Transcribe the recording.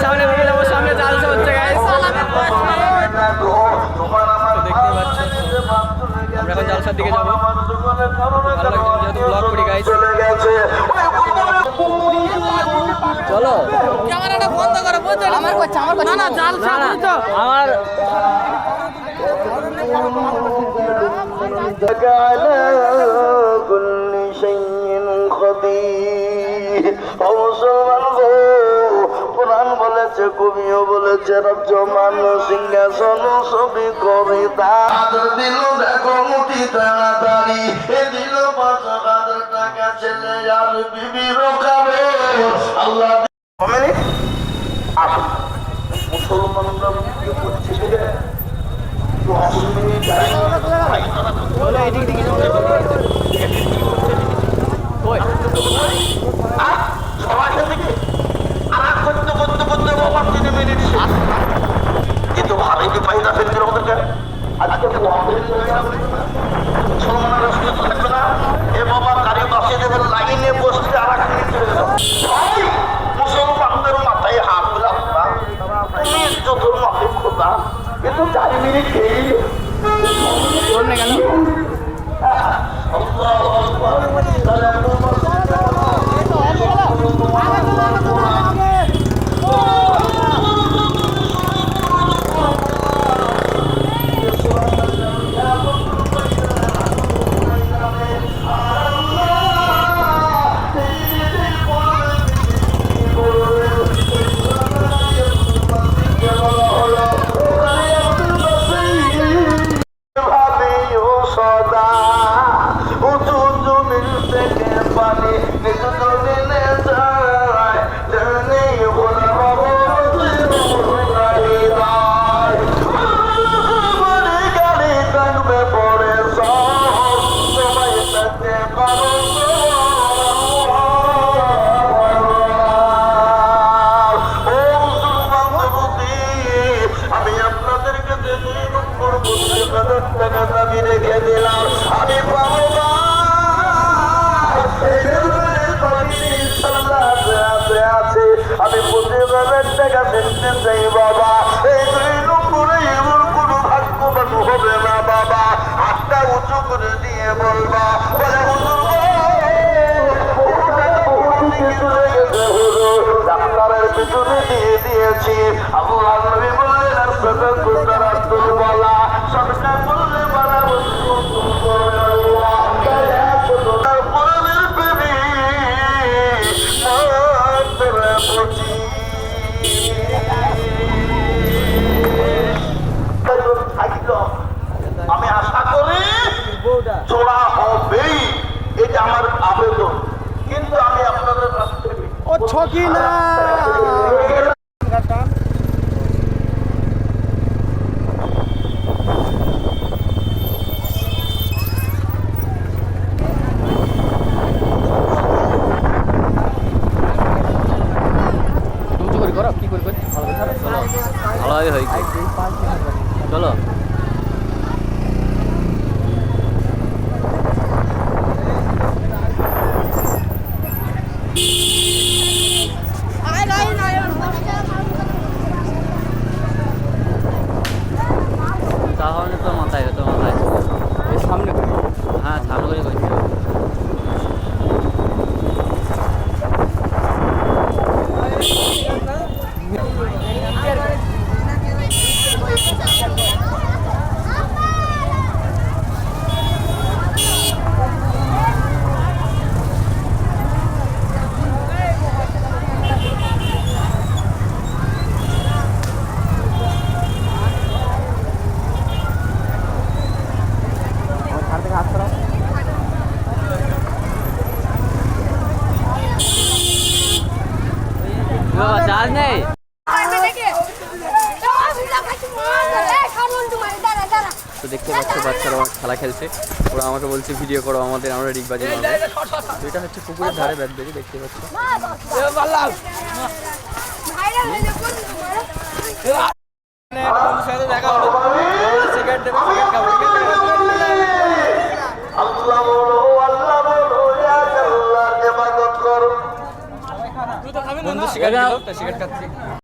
সামনে দিকে যাবো, সামনে জালসা হচ্ছে গাইস। দেখতে পাচ্ছ আমরা এখন জালসার দিকে যাবো। ভালো লাগছে যেহেতু ব্লগ করি গাইস। চলো ক্যামেরাটা বন্ধ করো, বুঝছো? আমার করছে, আমার করছে। না না, জালসা বুঝছো? আমার কোরআন বলেছে, কবিও বলেছে, রজ্জমান সিংহাসন ছবি কবিতা দিল দেখো মুঠি তাড়াতাড়ি এ দিল ৫,০০০ টাকা ছেলে আর বিবি রোকাবে আল্লাহ আসুন মুসলমানরা করছে কিন্তু ভালোই পাই না ফেলতে ওদেরকে আজকে মুসলমানের রাষ্ট্র থাকবে না। এ বাবা গাড়ি বাসে দেবেন লাইনে বসতে আর এক মিনিট চলে গেল। মুসলমানদের মাথায় হাত দিলাম না, পুলিশ যতর মাথায় খোদা কিন্তু ৪ মিনিট খেয়ে গেল। আমি ২৫,০০০ টাকা ফেলতে চাই বাবা। এই ২ নম্বরে এমন কোন ভাগ্যবান হবে না বাবা। হাতটা উঁচু করে দিয়ে বলবা বলে ডাক্তারের পিছনে দিয়ে দিয়েছি। আল্লাহ নবী বললেন রাস্তাটা কোনটা রাস্তা বলা সবটা বললে বলা আমি আশা করি জোড়া হবেই, এটা আমার আবেদন। কিন্তু আমি আপনাদের কাছ থেকে ও ছকি না ভালোভাবে হয়েছে। চলো তাহলে তো মাথায় হতো, মাথায় সামনে করি। হ্যাঁ সামনে করে করছি। চার্জ নেই তো দেখতে পাচ্ছ বাচ্চারা খেলা খেলছে। ওরা আমাকে বলছে ভিডিও করো আমাদের, আমরা রিগবাজি মারবো। এটা হচ্ছে পুকুরের ধারে ব্যাটবেরি দেখতে পাচ্ছ। দেখা হলো সিগারেট দেবে, সিগারেট খাবো। বন্ধু সিগারেট দিল, তা সিগারেট খাচ্ছি।